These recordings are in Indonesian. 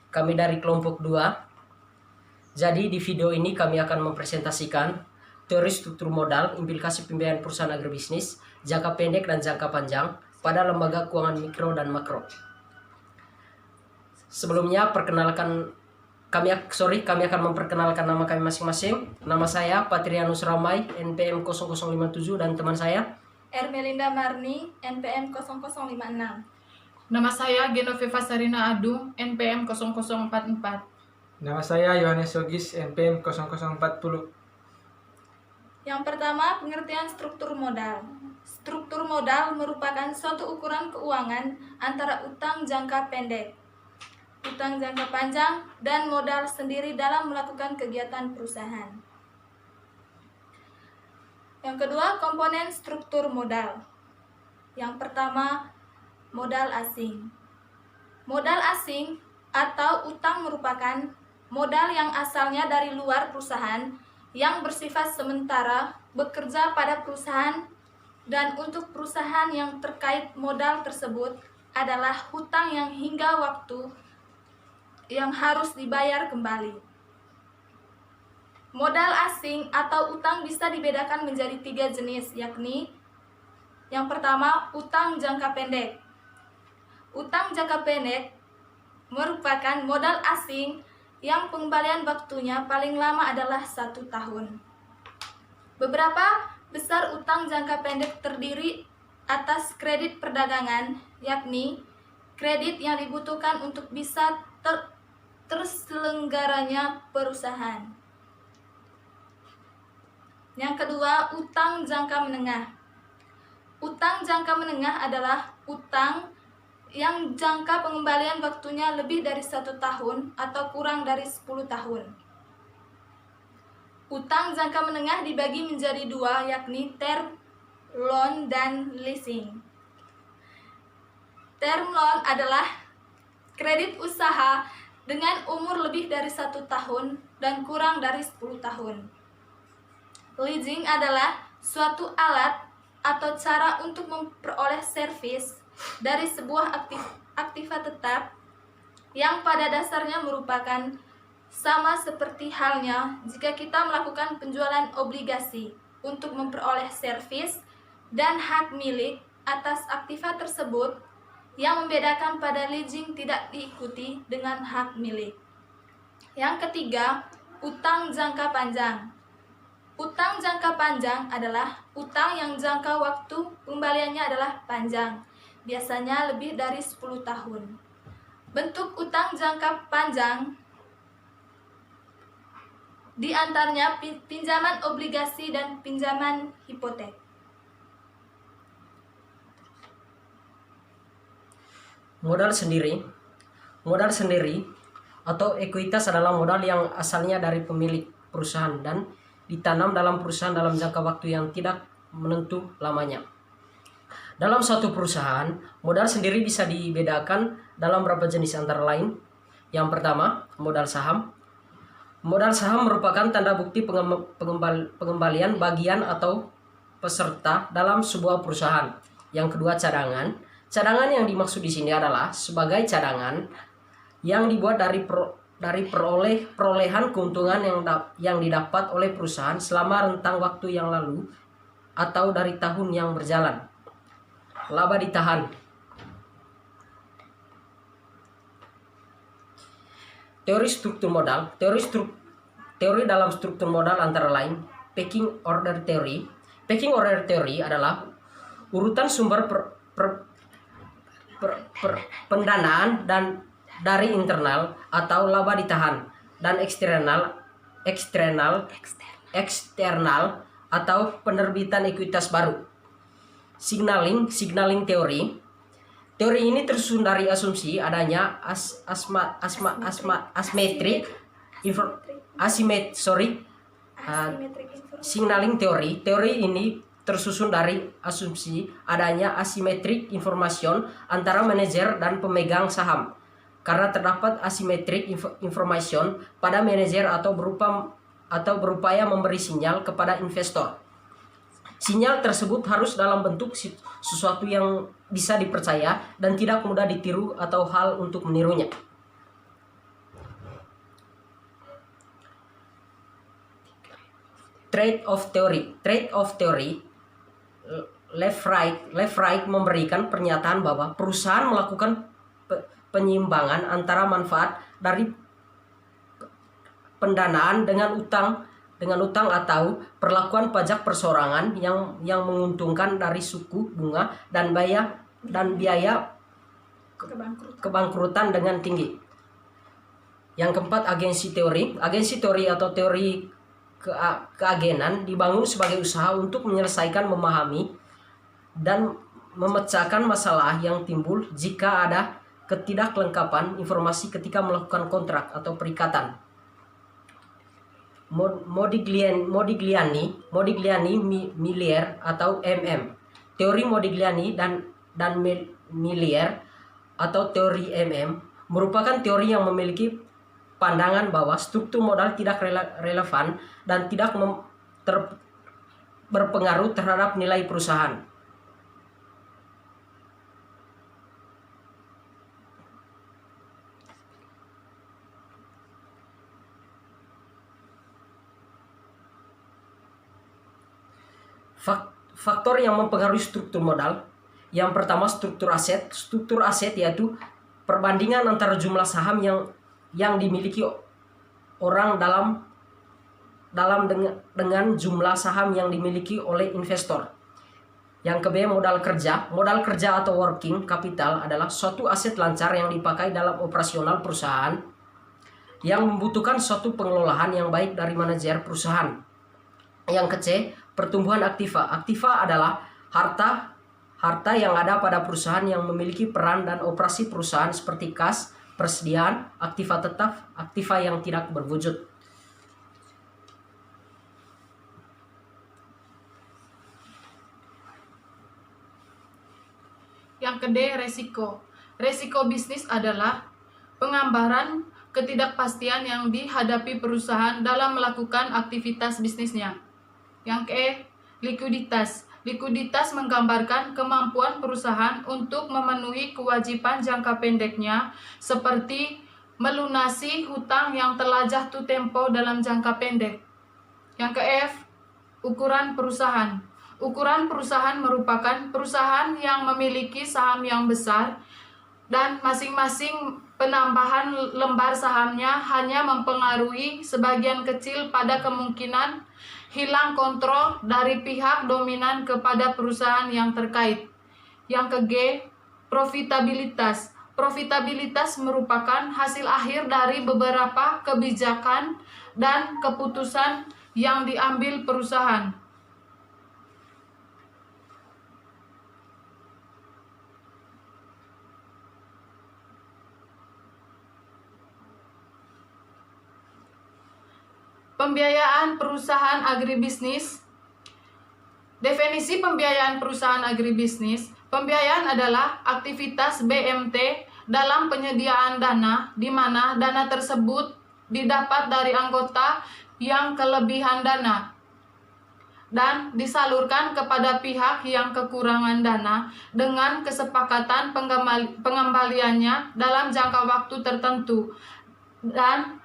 Kami dari kelompok 2. Jadi di video ini kami akan mempresentasikan teori struktur modal, implikasi pembiayaan perusahaan agribisnis, jangka pendek dan jangka panjang pada lembaga keuangan mikro dan makro. Sebelumnya kami akan memperkenalkan nama kami masing-masing. Nama saya Patrianus Ramai, NPM 0057, dan teman saya Ermelinda Marni, NPM 0056. Nama saya Genoveva Sarina Adu, NPM 0044. Nama saya Yohanes Sogis, NPM 0040. Yang pertama, pengertian struktur modal. Struktur modal merupakan suatu ukuran keuangan antara utang jangka pendek, utang jangka panjang, dan modal sendiri dalam melakukan kegiatan perusahaan. Yang kedua, komponen struktur modal. Yang pertama, modal asing. Modal asing atau utang merupakan modal yang asalnya dari luar perusahaan yang bersifat sementara, bekerja pada perusahaan, dan untuk perusahaan yang terkait modal tersebut adalah hutang yang hingga waktu yang harus dibayar kembali. Modal asing atau utang bisa dibedakan menjadi 3 jenis, yakni yang pertama, utang jangka pendek. Utang jangka pendek merupakan modal asing yang pengembalian waktunya paling lama adalah 1 tahun. Beberapa besar utang jangka pendek terdiri atas kredit perdagangan, yakni kredit yang dibutuhkan untuk bisa terselenggaranya perusahaan. Yang kedua, utang jangka menengah. Utang jangka menengah adalah utang yang jangka pengembalian waktunya lebih dari 1 tahun atau kurang dari 10 tahun. Utang jangka menengah dibagi menjadi 2, yakni term loan dan leasing. Term loan adalah kredit usaha dengan umur lebih dari 1 tahun dan kurang dari 10 tahun. Leasing adalah suatu alat atau cara untuk memperoleh servis dari sebuah aktiva tetap yang pada dasarnya merupakan sama seperti halnya jika kita melakukan penjualan obligasi untuk memperoleh servis dan hak milik atas aktiva tersebut. Yang membedakan pada leasing tidak diikuti dengan hak milik. Yang ketiga, utang jangka panjang. Utang jangka panjang adalah utang yang jangka waktu pengembaliannya adalah panjang, biasanya lebih dari 10 tahun. Bentuk utang jangka panjang di antaranya pinjaman obligasi dan pinjaman hipotek. modal sendiri. Modal sendiri atau ekuitas adalah modal yang asalnya dari pemilik perusahaan dan ditanam dalam perusahaan dalam jangka waktu yang tidak menentu lamanya. Dalam suatu perusahaan, modal sendiri bisa dibedakan dalam beberapa jenis, antara lain. Yang pertama, modal saham. Modal saham merupakan tanda bukti pengembalian bagian atau peserta dalam sebuah perusahaan. Yang kedua, cadangan. Cadangan yang dimaksud di sini adalah sebagai cadangan yang dibuat dari perolehan keuntungan yang didapat oleh perusahaan selama rentang waktu yang lalu atau dari tahun yang berjalan. Laba ditahan. Teori struktur modal. Teori dalam struktur modal antara lain pecking order theory. Pecking order theory adalah urutan sumber pendanaan dan dari internal atau laba ditahan dan eksternal atau penerbitan ekuitas baru. Signaling teori. Teori ini tersusun dari asumsi adanya signaling teori. Teori ini tersusun dari asumsi adanya asimetrik information antara manajer dan pemegang saham. Karena terdapat asimetrik information pada manajer atau berupaya memberi sinyal kepada investor. Sinyal tersebut harus dalam bentuk sesuatu yang bisa dipercaya dan tidak mudah ditiru atau hal untuk menirunya. Trade-off theory, left right memberikan pernyataan bahwa perusahaan melakukan penyiimbangan antara manfaat dari pendanaan dengan utang atau perlakuan pajak perseorangan yang menguntungkan dari suku bunga dan biaya kebangkrutan dengan tinggi. Yang keempat, agensi teori atau teori keagenan dibangun sebagai usaha untuk menyelesaikan, memahami, dan memecahkan masalah yang timbul jika ada ketidaklengkapan informasi ketika melakukan kontrak atau perikatan. Modigliani, Miller atau MM. Teori Modigliani dan Miller atau teori MM merupakan teori yang memiliki pandangan bahwa struktur modal tidak relevan dan tidak berpengaruh terhadap nilai perusahaan. Faktor yang mempengaruhi struktur modal. Yang pertama, struktur aset. Struktur aset yaitu perbandingan antara jumlah saham yang dimiliki orang dengan jumlah saham yang dimiliki oleh investor. Yang kedua, modal kerja. Modal kerja atau working capital adalah suatu aset lancar yang dipakai dalam operasional perusahaan yang membutuhkan suatu pengelolaan yang baik dari manajer perusahaan. Yang ketiga, pertumbuhan aktiva. Aktiva adalah harta yang ada pada perusahaan yang memiliki peran dan operasi perusahaan seperti kas, persediaan, aktiva tetap, aktiva yang tidak berwujud. Yang kedua, resiko. Resiko bisnis adalah penggambaran ketidakpastian yang dihadapi perusahaan dalam melakukan aktivitas bisnisnya. Yang ke, likuiditas. Likuiditas menggambarkan kemampuan perusahaan untuk memenuhi kewajiban jangka pendeknya seperti melunasi hutang yang telah jatuh tempo dalam jangka pendek. Yang ke F, ukuran perusahaan. Ukuran perusahaan merupakan perusahaan yang memiliki saham yang besar dan masing-masing penambahan lembar sahamnya hanya mempengaruhi sebagian kecil pada kemungkinan hilang kontrol dari pihak dominan kepada perusahaan yang terkait. Yang ke G, profitabilitas. Profitabilitas merupakan hasil akhir dari beberapa kebijakan dan keputusan yang diambil perusahaan. Pembiayaan perusahaan agribisnis. Definisi pembiayaan perusahaan agribisnis. Pembiayaan adalah aktivitas BMT dalam penyediaan dana, di mana dana tersebut didapat dari anggota yang kelebihan dana dan disalurkan kepada pihak yang kekurangan dana dengan kesepakatan pengembaliannya dalam jangka waktu tertentu dan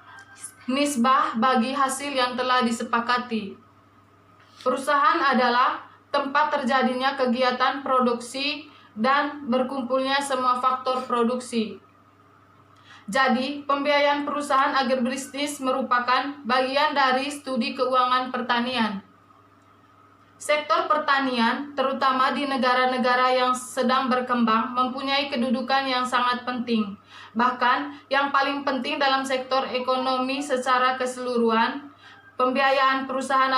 nisbah bagi hasil yang telah disepakati. Perusahaan adalah tempat terjadinya kegiatan produksi dan berkumpulnya semua faktor produksi. Jadi, pembiayaan perusahaan agribisnis merupakan bagian dari studi keuangan pertanian. Sektor pertanian, terutama di negara-negara yang sedang berkembang, mempunyai kedudukan yang sangat penting. Bahkan, yang paling penting dalam sektor ekonomi secara keseluruhan, pembiayaan perusahaan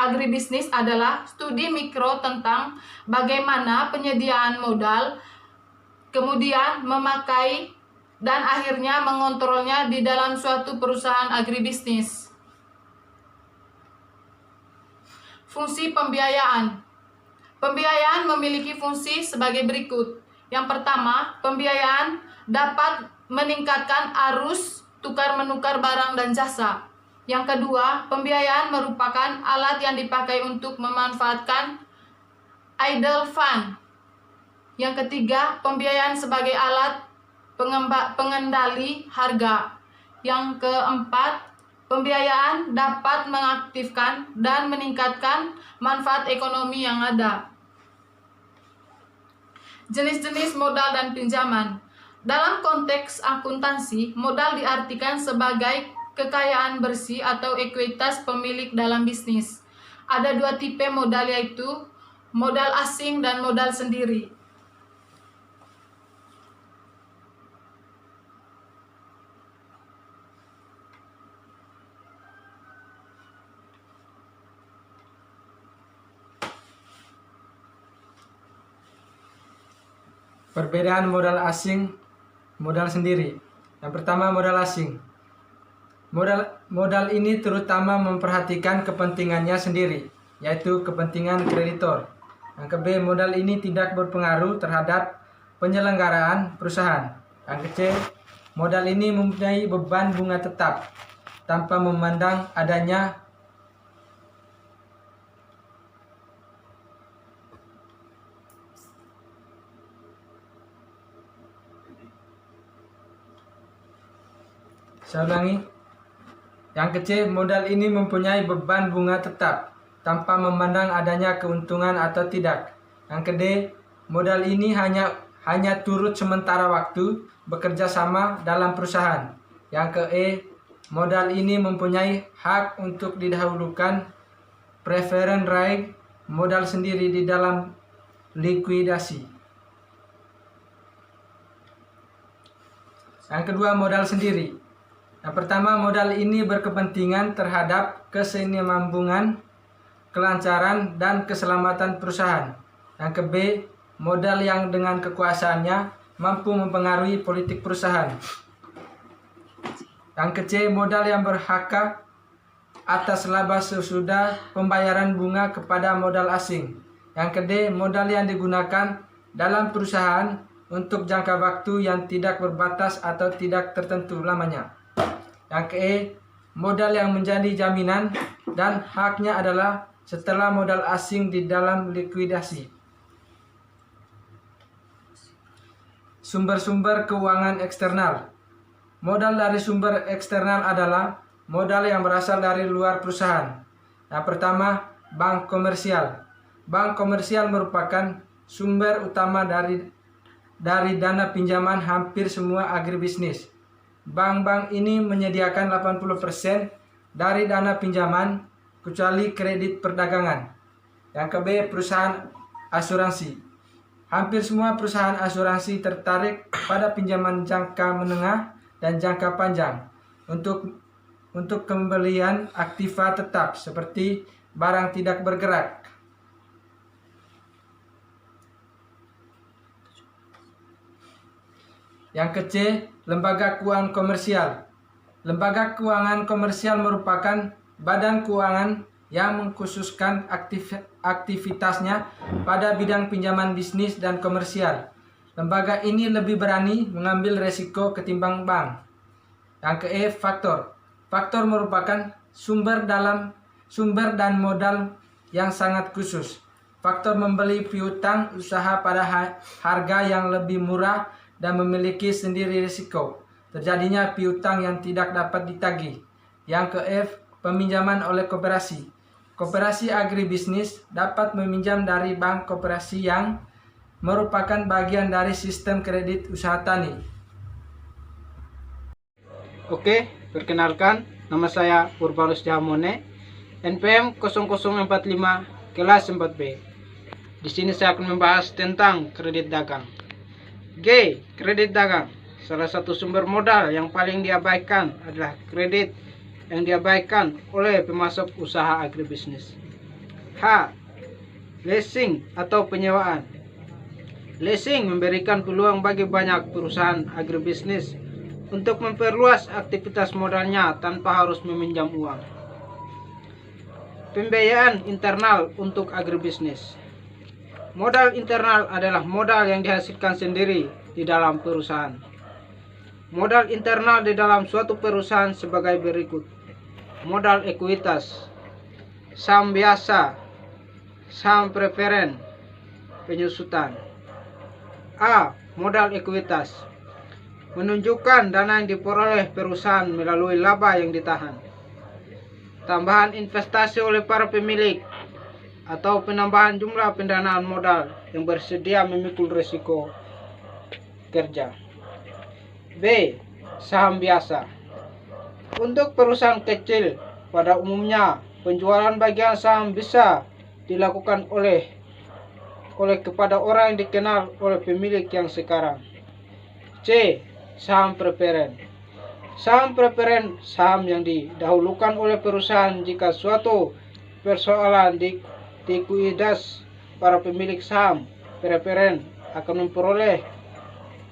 agribisnis adalah studi mikro tentang bagaimana penyediaan modal, kemudian memakai, dan akhirnya mengontrolnya di dalam suatu perusahaan agribisnis. Fungsi pembiayaan. Pembiayaan memiliki fungsi sebagai berikut. Yang pertama, pembiayaan dapat meningkatkan arus tukar-menukar barang dan jasa. Yang kedua, pembiayaan merupakan alat yang dipakai untuk memanfaatkan idle fund. Yang ketiga, pembiayaan sebagai alat pengendali harga. Yang keempat, Pembiayaan dapat mengaktifkan dan meningkatkan manfaat ekonomi yang ada. Jenis-jenis modal dan pinjaman. Dalam konteks akuntansi, modal diartikan sebagai kekayaan bersih atau ekuitas pemilik dalam bisnis. Ada dua tipe modal, yaitu modal asing dan modal sendiri. Perbedaan modal asing, modal sendiri. Yang pertama, modal asing. Modal ini terutama memperhatikan kepentingannya sendiri, yaitu kepentingan kreditor. Yang ke B, modal ini tidak berpengaruh terhadap penyelenggaraan perusahaan. Yang ke C, modal ini mempunyai beban bunga tetap tanpa memandang adanya Saya ulangi. Yang kecil, modal ini mempunyai beban bunga tetap tanpa memandang adanya keuntungan atau tidak. Yang kedua, modal ini hanya turut sementara waktu bekerja sama dalam perusahaan. Yang ke E, modal ini mempunyai hak untuk didahulukan preference right modal sendiri di dalam likuidasi. Yang kedua, modal sendiri. Yang pertama, modal ini berkepentingan terhadap kesinambungan, kelancaran, dan keselamatan perusahaan. Yang ke B, modal yang dengan kekuasaannya mampu mempengaruhi politik perusahaan. Yang ke C, modal yang berhak atas laba sesudah pembayaran bunga kepada modal asing. Yang ke D, modal yang digunakan dalam perusahaan untuk jangka waktu yang tidak berbatas atau tidak tertentu lamanya. Yang ke E, modal yang menjadi jaminan dan haknya adalah setelah modal asing di dalam likuidasi. Sumber-sumber keuangan eksternal. Modal dari sumber eksternal adalah modal yang berasal dari luar perusahaan. Yang pertama, bank komersial. Bank komersial merupakan sumber utama dari dana pinjaman hampir semua agribisnis. Bank-bank ini menyediakan 80% dari dana pinjaman kecuali kredit perdagangan. Yang ke B, perusahaan asuransi. Hampir semua perusahaan asuransi tertarik pada pinjaman jangka menengah dan jangka panjang untuk pembelian aktiva tetap seperti barang tidak bergerak. Yang ke C, lembaga keuangan komersial. Lembaga keuangan komersial merupakan badan keuangan yang mengkhususkan aktivitasnya pada bidang pinjaman bisnis dan komersial. Lembaga ini lebih berani mengambil resiko ketimbang bank. Yang ke E, faktor. Faktor merupakan sumber dan modal yang sangat khusus. Faktor membeli piutang usaha pada harga yang lebih murah dan memiliki sendiri risiko terjadinya piutang yang tidak dapat ditagih. Yang ke F, peminjaman oleh koperasi. Koperasi agribisnis dapat meminjam dari bank koperasi yang merupakan bagian dari sistem kredit usaha tani. Oke, perkenalkan, nama saya Urbanus Jamone, NPM 0045 kelas 4B. Di sini saya akan membahas tentang kredit dagang. G. Kredit dagang. Salah satu sumber modal yang paling diabaikan adalah kredit yang diabaikan oleh pemasok usaha agribisnis. H. Leasing atau penyewaan. Leasing memberikan peluang bagi banyak perusahaan agribisnis untuk memperluas aktivitas modalnya tanpa harus meminjam uang. Pembiayaan internal untuk agribisnis. Modal internal adalah modal yang dihasilkan sendiri di dalam perusahaan. Modal internal di dalam suatu perusahaan sebagai berikut. Modal ekuitas, saham biasa, saham preferen, penyusutan. A. Modal ekuitas. Menunjukkan dana yang diperoleh perusahaan melalui laba yang ditahan. tambahan investasi oleh para pemilik, atau penambahan jumlah pendanaan modal yang bersedia memikul risiko kerja. B. Saham biasa. Untuk perusahaan kecil, pada umumnya penjualan bagian saham bisa dilakukan oleh kepada orang yang dikenal oleh pemilik yang sekarang. C. Saham preferen. Saham preferen, saham yang didahulukan oleh perusahaan jika suatu persoalan di likuiditas para pemilik saham preferen akan memperoleh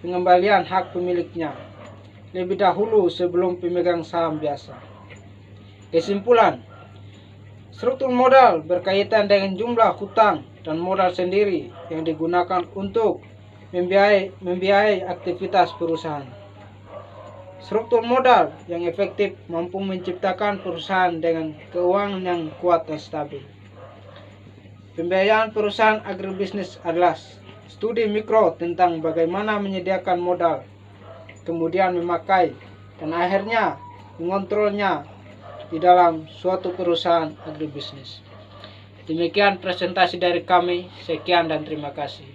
pengembalian hak pemiliknya lebih dahulu sebelum pemegang saham biasa. Kesimpulan, struktur modal berkaitan dengan jumlah hutang dan modal sendiri yang digunakan untuk membiayai aktivitas perusahaan. Struktur modal yang efektif mampu menciptakan perusahaan dengan keuangan yang kuat dan stabil. Pembiayaan perusahaan agribisnis adalah studi mikro tentang bagaimana menyediakan modal, kemudian memakai, dan akhirnya mengontrolnya di dalam suatu perusahaan agribisnis. Demikian presentasi dari kami. Sekian dan terima kasih.